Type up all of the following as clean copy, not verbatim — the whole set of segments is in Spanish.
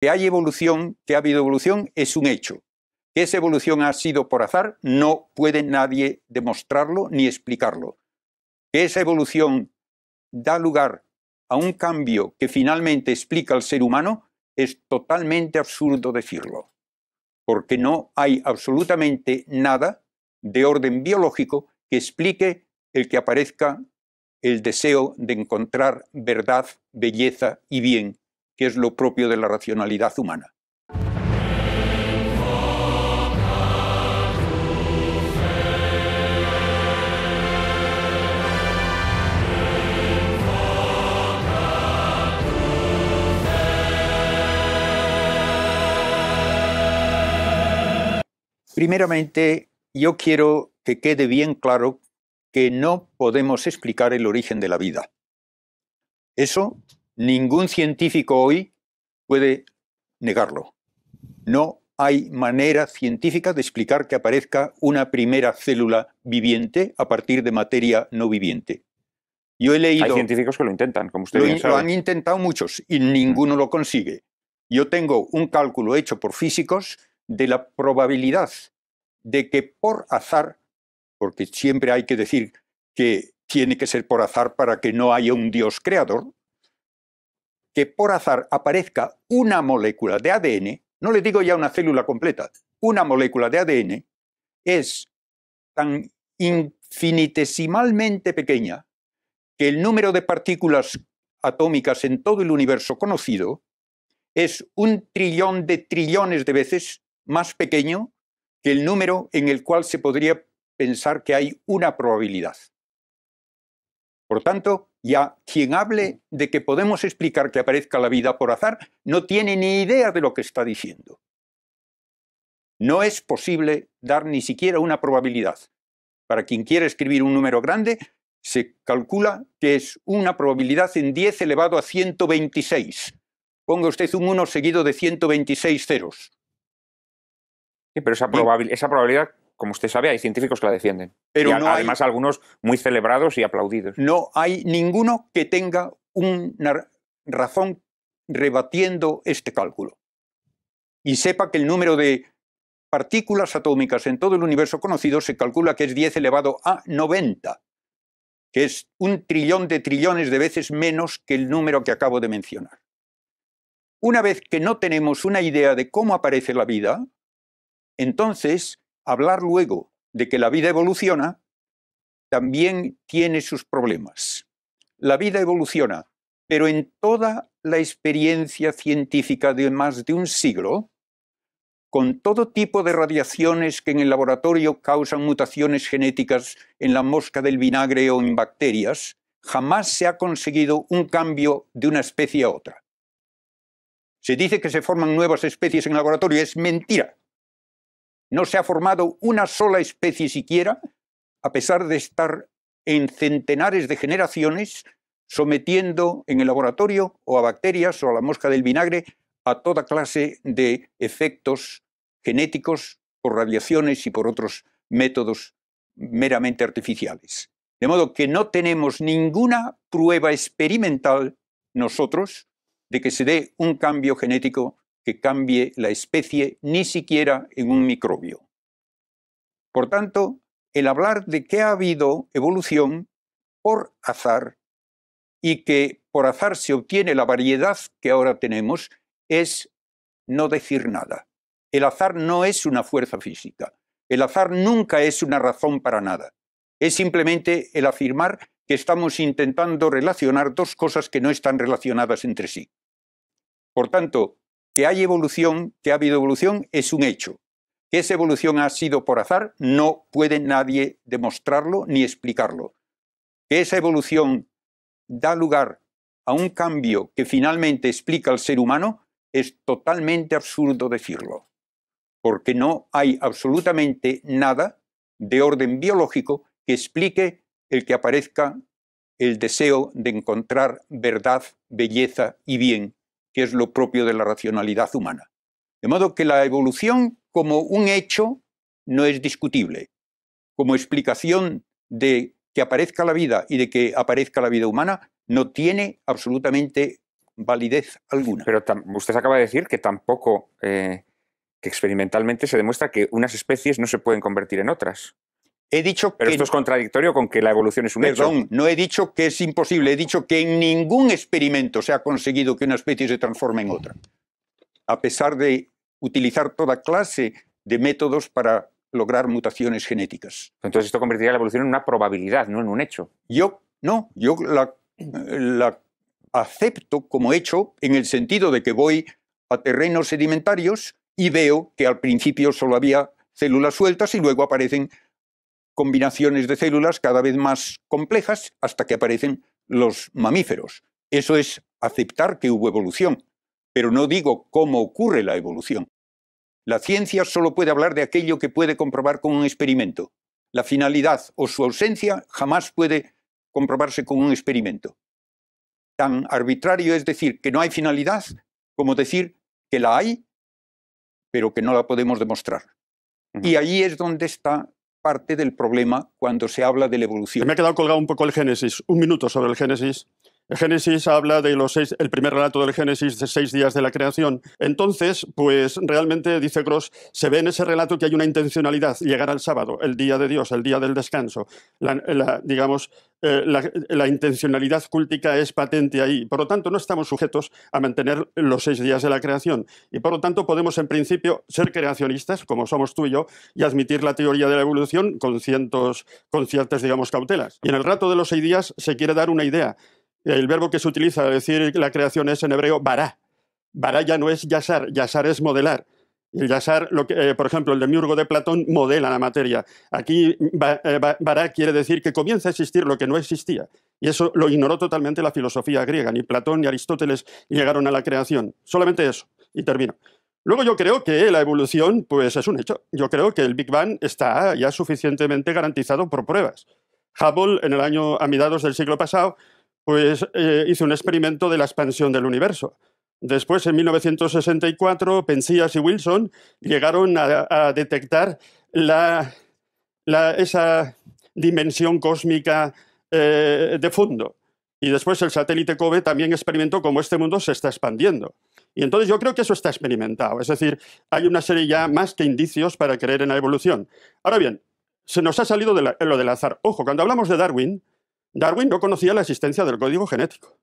Que hay evolución, que ha habido evolución, es un hecho. Que esa evolución ha sido por azar, no puede nadie demostrarlo ni explicarlo. Que esa evolución da lugar a un cambio que finalmente explica al ser humano, es totalmente absurdo decirlo. Porque no hay absolutamente nada de orden biológico que explique el que aparezca el deseo de encontrar verdad, belleza y bien, que es lo propio de la racionalidad humana. Primeramente, yo quiero que quede bien claro que no podemos explicar el origen de la vida. Eso ningún científico hoy puede negarlo. No hay manera científica de explicar que aparezca una primera célula viviente a partir de materia no viviente. Yo he leído... Hay científicos que lo intentan, como usted bien sabe. Lo han intentado muchos y ninguno lo consigue. Yo tengo un cálculo hecho por físicos de la probabilidad de que por azar, porque siempre hay que decir que tiene que ser por azar para que no haya un Dios creador, que por azar aparezca una molécula de ADN, no le digo ya una célula completa, una molécula de ADN es tan infinitesimalmente pequeña que el número de partículas atómicas en todo el universo conocido es 1 trillón de trillones de veces más pequeño que el número en el cual se podría pensar que hay una probabilidad. Por tanto, ya quien hable de que podemos explicar que aparezca la vida por azar no tiene ni idea de lo que está diciendo. No es posible dar ni siquiera una probabilidad. Para quien quiera escribir un número grande, se calcula que es una probabilidad en 10 elevado a 126. Ponga usted un 1 seguido de 126 ceros. Sí, pero esa probabilidad, como usted sabe, hay científicos que la defienden. Pero y además algunos muy celebrados y aplaudidos. No hay ninguno que tenga una razón rebatiendo este cálculo. Y sepa que el número de partículas atómicas en todo el universo conocido se calcula que es 10 elevado a 90, que es 1 trillón de trillones de veces menos que el número que acabo de mencionar. Una vez que no tenemos una idea de cómo aparece la vida, entonces hablar luego de que la vida evoluciona también tiene sus problemas. La vida evoluciona, pero en toda la experiencia científica de más de un siglo, con todo tipo de radiaciones que en el laboratorio causan mutaciones genéticas en la mosca del vinagre o en bacterias, jamás se ha conseguido un cambio de una especie a otra. Se dice que se forman nuevas especies en el laboratorio, es mentira. No se ha formado una sola especie siquiera, a pesar de estar en centenares de generaciones sometiendo en el laboratorio o a bacterias o a la mosca del vinagre a toda clase de efectos genéticos por radiaciones y por otros métodos meramente artificiales. De modo que no tenemos ninguna prueba experimental nosotros de que se dé un cambio genético que cambie la especie, ni siquiera en un microbio. Por tanto, el hablar de que ha habido evolución por azar y que por azar se obtiene la variedad que ahora tenemos es no decir nada. El azar no es una fuerza física. El azar nunca es una razón para nada. Es simplemente el afirmar que estamos intentando relacionar dos cosas que no están relacionadas entre sí. Por tanto, que hay evolución, que ha habido evolución, es un hecho. Que esa evolución ha sido por azar, no puede nadie demostrarlo ni explicarlo. Que esa evolución da lugar a un cambio que finalmente explica al ser humano, es totalmente absurdo decirlo. Porque no hay absolutamente nada de orden biológico que explique el que aparezca el deseo de encontrar verdad, belleza y bien, que es lo propio de la racionalidad humana. De modo que la evolución como un hecho no es discutible. Como explicación de que aparezca la vida y de que aparezca la vida humana, no tiene absolutamente validez alguna. Pero usted acaba de decir que tampoco, que experimentalmente se demuestra que unas especies no se pueden convertir en otras. He dicho Pero que... esto es contradictorio con que la evolución es un hecho. Perdón, no he dicho que es imposible, he dicho que en ningún experimento se ha conseguido que una especie se transforme en otra, a pesar de utilizar toda clase de métodos para lograr mutaciones genéticas. Entonces esto convertiría la evolución en una probabilidad, no en un hecho. Yo la acepto como hecho en el sentido de que voy a terrenos sedimentarios y veo que al principio solo había células sueltas y luego aparecen combinaciones de células cada vez más complejas hasta que aparecen los mamíferos. Eso es aceptar que hubo evolución, pero no digo cómo ocurre la evolución. La ciencia solo puede hablar de aquello que puede comprobar con un experimento. La finalidad o su ausencia jamás puede comprobarse con un experimento. Tan arbitrario es decir que no hay finalidad como decir que la hay, pero que no la podemos demostrar. Y ahí es donde está parte del problema cuando se habla de la evolución. Me ha quedado colgado un poco el Génesis. Un minuto sobre el Génesis. El Génesis habla de el primer relato del Génesis de 6 días de la creación. Entonces, pues realmente, dice Gross, se ve en ese relato que hay una intencionalidad, llegar al sábado, el día de Dios, el día del descanso. La intencionalidad cúltica es patente ahí. Por lo tanto, no estamos sujetos a mantener los 6 días de la creación. Y por lo tanto, podemos en principio ser creacionistas, como somos tú y yo, y admitir la teoría de la evolución con ciertas, digamos, cautelas. Y en el relato de los 6 días se quiere dar una idea. El verbo que se utiliza para decir que la creación es en hebreo bará. Bará ya no es yasar, yasar es modelar. El yasar, por ejemplo, el demiurgo de Platón modela la materia. Aquí bará quiere decir que comienza a existir lo que no existía. Y eso lo ignoró totalmente la filosofía griega. Ni Platón ni Aristóteles llegaron a la creación. Solamente eso. Y termino. Luego yo creo que la evolución pues, es un hecho. Yo creo que el Big Bang está ya suficientemente garantizado por pruebas. Hubble, a mediados del siglo pasado, pues hizo un experimento de la expansión del universo. Después, en 1964, Penzias y Wilson llegaron a detectar esa dimensión cósmica de fondo. Y después el satélite COBE también experimentó cómo este mundo se está expandiendo. Y entonces yo creo que eso está experimentado. Es decir, hay una serie ya más que indicios para creer en la evolución. Ahora bien, se nos ha salido lo del azar. Ojo, cuando hablamos de Darwin no conocía la existencia del código genético.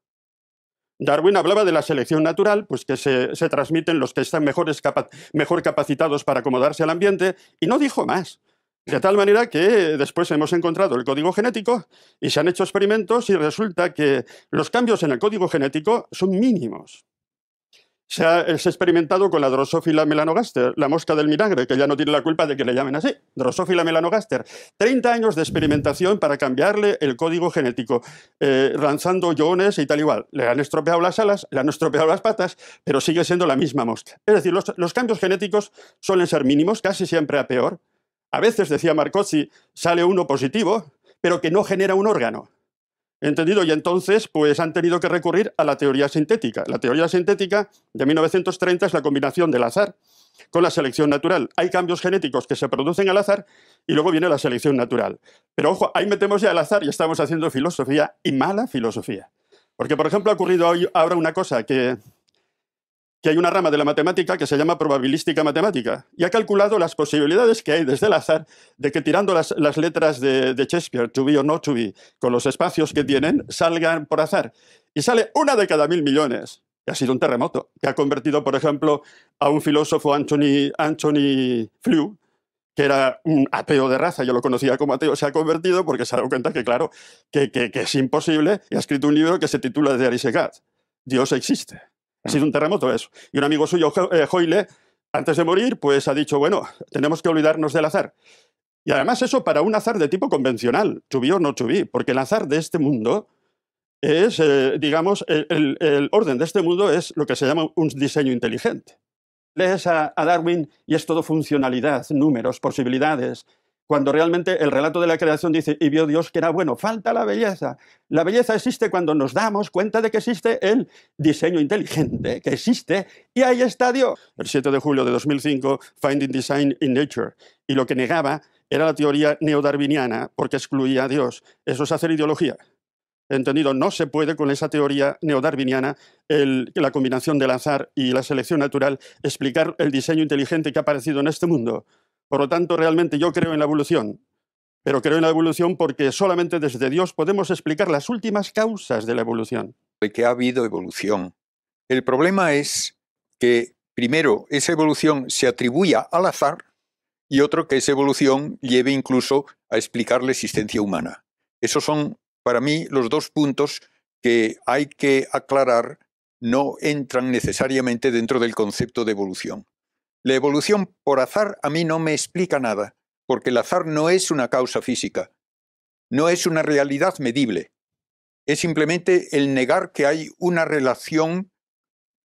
Darwin hablaba de la selección natural, pues que se transmiten los que están mejor capacitados para acomodarse al ambiente, y no dijo más. De tal manera que después hemos encontrado el código genético y se han hecho experimentos y resulta que los cambios en el código genético son mínimos. Se ha experimentado con la Drosophila melanogaster, la mosca del vinagre, que ya no tiene la culpa de que le llamen así, Drosophila melanogaster. 30 años de experimentación para cambiarle el código genético, lanzando iones y tal igual. Le han estropeado las alas, le han estropeado las patas, pero sigue siendo la misma mosca. Es decir, los cambios genéticos suelen ser mínimos, casi siempre a peor. A veces, decía Marcozzi, sale uno positivo, pero que no genera un órgano. ¿Entendido? Y entonces pues han tenido que recurrir a la teoría sintética. La teoría sintética de 1930 es la combinación del azar con la selección natural. Hay cambios genéticos que se producen al azar y luego viene la selección natural. Pero ojo, ahí metemos ya el azar y estamos haciendo filosofía, y mala filosofía. Porque, por ejemplo, ha ocurrido ahora una cosa que hay una rama de la matemática que se llama probabilística matemática y ha calculado las posibilidades que hay desde el azar de que tirando las letras de Shakespeare, to be or not to be, con los espacios que tienen, salgan por azar. Y sale una de cada 1.000 millones. Y ha sido un terremoto que ha convertido, por ejemplo, a un filósofo, Anthony Flew, que era un ateo de raza, yo lo conocía como ateo, se ha convertido porque se ha dado cuenta que, claro, que es imposible, y ha escrito un libro que se titula There is a God. Dios existe. Ha sido un terremoto eso. Y un amigo suyo, Hoyle, antes de morir, pues ha dicho, bueno, tenemos que olvidarnos del azar. Y además eso para un azar de tipo convencional, to be or not to be, porque el azar de este mundo es, digamos, el orden de este mundo es lo que se llama un diseño inteligente. Lees a Darwin y es todo funcionalidad, números, posibilidades, cuando realmente el relato de la creación dice, y vio Dios que era bueno, falta la belleza. La belleza existe cuando nos damos cuenta de que existe el diseño inteligente, que existe, y ahí está Dios. El 7 de julio de 2005, Finding Design in Nature, y lo que negaba era la teoría neodarwiniana, porque excluía a Dios. Eso es hacer ideología. entendido, no se puede con esa teoría neodarwiniana, la combinación del azar y la selección natural, explicar el diseño inteligente que ha aparecido en este mundo. Por lo tanto, realmente yo creo en la evolución, pero creo en la evolución porque solamente desde Dios podemos explicar las últimas causas de la evolución. De que ha habido evolución. El problema es que, primero, esa evolución se atribuya al azar y otro, que esa evolución lleve incluso a explicar la existencia humana. Esos son, para mí, los dos puntos que hay que aclarar. No entran necesariamente dentro del concepto de evolución. La evolución por azar a mí no me explica nada, porque el azar no es una causa física, no es una realidad medible. Es simplemente el negar que hay una relación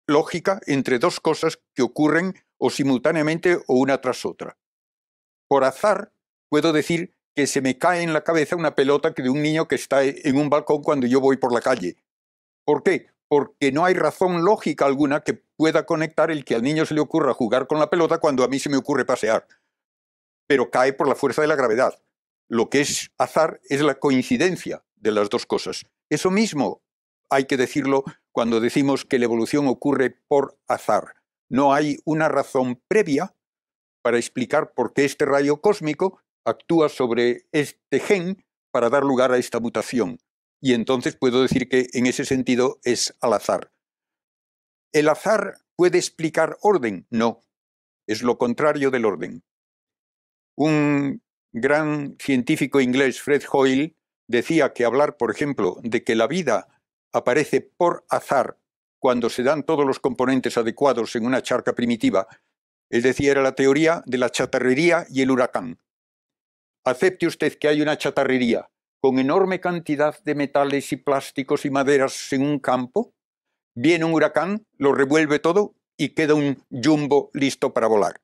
lógica entre dos cosas que ocurren o simultáneamente o una tras otra. Por azar puedo decir que se me cae en la cabeza una pelota de un niño que está en un balcón cuando yo voy por la calle. ¿Por qué? Porque no hay razón lógica alguna que pueda conectar el que al niño se le ocurra jugar con la pelota cuando a mí se me ocurre pasear. Pero cae por la fuerza de la gravedad. Lo que es azar es la coincidencia de las dos cosas. Eso mismo hay que decirlo cuando decimos que la evolución ocurre por azar. No hay una razón previa para explicar por qué este rayo cósmico actúa sobre este gen para dar lugar a esta mutación. Y entonces puedo decir que en ese sentido es al azar. ¿El azar puede explicar orden? No, es lo contrario del orden. Un gran científico inglés, Fred Hoyle, decía que hablar, por ejemplo, de que la vida aparece por azar cuando se dan todos los componentes adecuados en una charca primitiva, es decir, era la teoría de la chatarrería y el huracán. Acepte usted que hay una chatarrería con enorme cantidad de metales y plásticos y maderas en un campo, viene un huracán, lo revuelve todo y queda un jumbo listo para volar.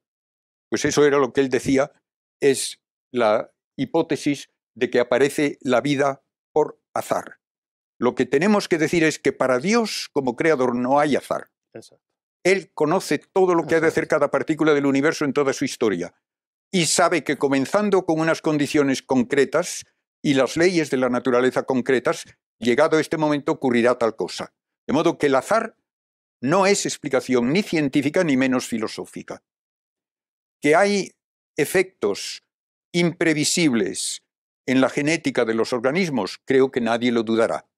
Pues eso era lo que él decía, es la hipótesis de que aparece la vida por azar. Lo que tenemos que decir es que para Dios como creador no hay azar. Exacto. Él conoce todo lo que ha de hacer cada partícula del universo en toda su historia y sabe que comenzando con unas condiciones concretas y las leyes de la naturaleza concretas, llegado a este momento ocurrirá tal cosa. De modo que el azar no es explicación ni científica ni menos filosófica. Que hay efectos imprevisibles en la genética de los organismos, creo que nadie lo dudará.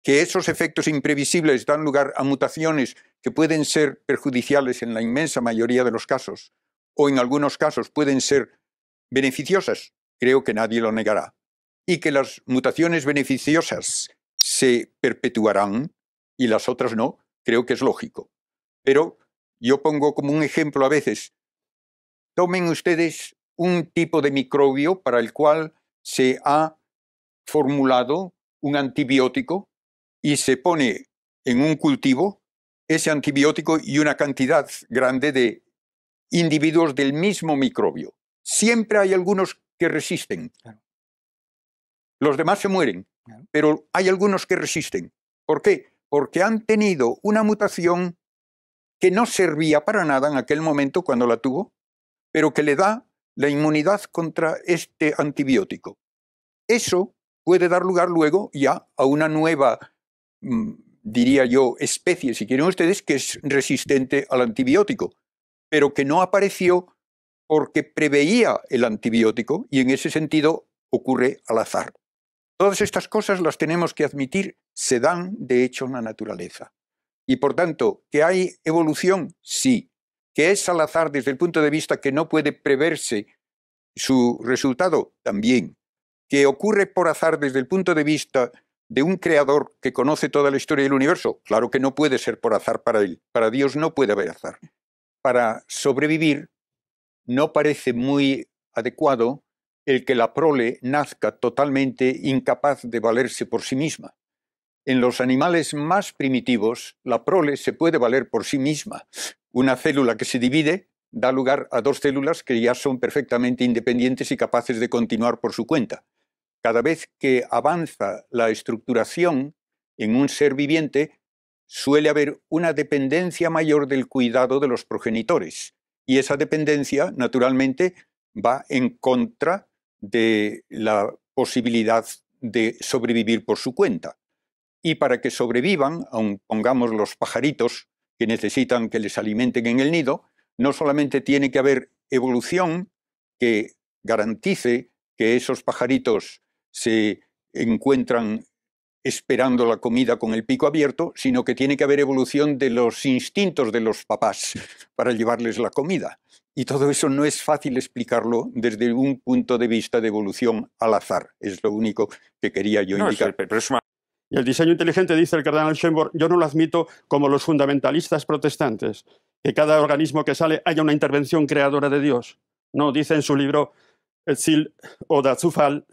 Que esos efectos imprevisibles dan lugar a mutaciones que pueden ser perjudiciales en la inmensa mayoría de los casos, o en algunos casos pueden ser beneficiosas, creo que nadie lo negará. Y que las mutaciones beneficiosas se perpetuarán y las otras no, creo que es lógico. Pero yo pongo como un ejemplo a veces, tomen ustedes un tipo de microbio para el cual se ha formulado un antibiótico y se pone en un cultivo ese antibiótico y una cantidad grande de individuos del mismo microbio. Siempre hay algunos que resisten. Claro. Los demás se mueren, pero hay algunos que resisten. ¿Por qué? Porque han tenido una mutación que no servía para nada en aquel momento cuando la tuvo, pero que le da la inmunidad contra este antibiótico. Eso puede dar lugar luego ya a una nueva, diría yo, especie, si quieren ustedes, que es resistente al antibiótico, pero que no apareció porque preveía el antibiótico y en ese sentido ocurre al azar. Todas estas cosas las tenemos que admitir, se dan de hecho en la naturaleza. Y por tanto, ¿que hay evolución? Sí. ¿Que es al azar desde el punto de vista que no puede preverse su resultado? También. ¿Que ocurre por azar desde el punto de vista de un creador que conoce toda la historia del universo? Claro que no puede ser por azar para él. Para Dios no puede haber azar. Para sobrevivir no parece muy adecuado el que la prole nazca totalmente incapaz de valerse por sí misma. En los animales más primitivos, la prole se puede valer por sí misma. Una célula que se divide da lugar a dos células que ya son perfectamente independientes y capaces de continuar por su cuenta. Cada vez que avanza la estructuración en un ser viviente, suele haber una dependencia mayor del cuidado de los progenitores. Y esa dependencia, naturalmente, va en contra de la posibilidad de sobrevivir por su cuenta. y para que sobrevivan, aun pongamos los pajaritos que necesitan que les alimenten en el nido, no solamente tiene que haber evolución que garantice que esos pajaritos se encuentran esperando la comida con el pico abierto, sino que tiene que haber evolución de los instintos de los papás para llevarles la comida. Y todo eso no es fácil explicarlo desde un punto de vista de evolución al azar. Es lo único que quería yo indicar. Pero es una... Y el diseño inteligente, dice el cardenal Schönborn, yo no lo admito como los fundamentalistas protestantes, que cada organismo que sale haya una intervención creadora de Dios. No, dice en su libro Etzil oder Zufall,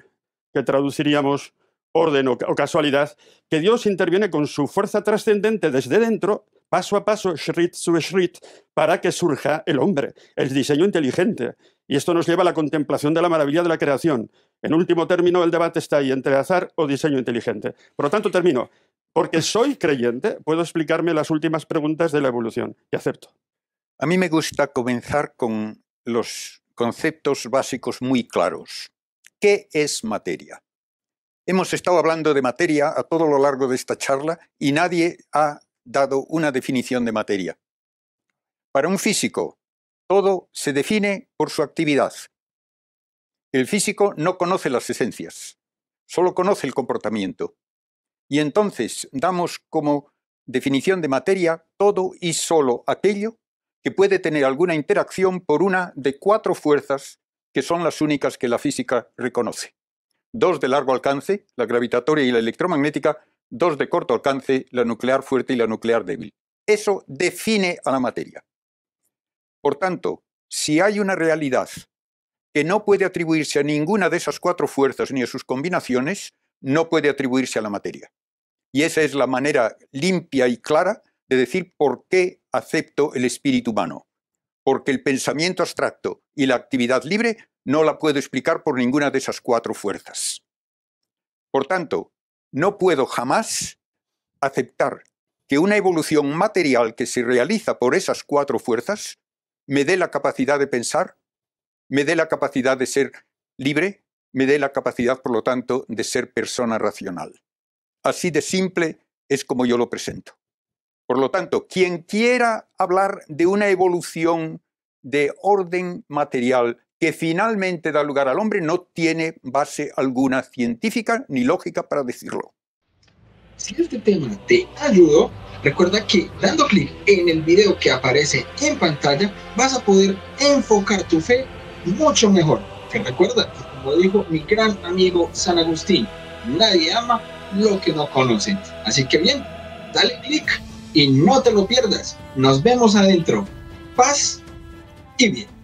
que traduciríamos orden o casualidad, que Dios interviene con su fuerza trascendente desde dentro, paso a paso, Schritt zu Schritt, para que surja el hombre, el diseño inteligente. Y esto nos lleva a la contemplación de la maravilla de la creación. En último término, el debate está ahí entre azar o diseño inteligente. Por lo tanto, termino. Porque soy creyente, puedo explicarme las últimas preguntas de la evolución, y acepto. A mí me gusta comenzar con los conceptos básicos muy claros. ¿Qué es materia? Hemos estado hablando de materia a todo lo largo de esta charla y nadie ha dado una definición de materia. Para un físico, todo se define por su actividad. El físico no conoce las esencias, solo conoce el comportamiento. Y entonces damos como definición de materia todo y solo aquello que puede tener alguna interacción por una de 4 fuerzas que son las únicas que la física reconoce. 2 de largo alcance, la gravitatoria y la electromagnética, 2 de corto alcance, la nuclear fuerte y la nuclear débil. Eso define a la materia. Por tanto, si hay una realidad que no puede atribuirse a ninguna de esas 4 fuerzas ni a sus combinaciones, no puede atribuirse a la materia. Y esa es la manera limpia y clara de decir por qué acepto el espíritu humano. Porque el pensamiento abstracto y la actividad libre no la puedo explicar por ninguna de esas 4 fuerzas. Por tanto, no puedo jamás aceptar que una evolución material que se realiza por esas 4 fuerzas me dé la capacidad de pensar, me dé la capacidad de ser libre, me dé la capacidad, por lo tanto, de ser persona racional. Así de simple es como yo lo presento. Por lo tanto, quien quiera hablar de una evolución de orden material que finalmente da lugar al hombre no tiene base alguna científica ni lógica para decirlo. Si este tema te ayudó, recuerda que dando clic en el video que aparece en pantalla vas a poder enfocar tu fe mucho mejor. Que recuerda, como dijo mi gran amigo San Agustín, nadie ama lo que no conoce. Así que bien, dale clic y no te lo pierdas. Nos vemos adentro. Paz y bien.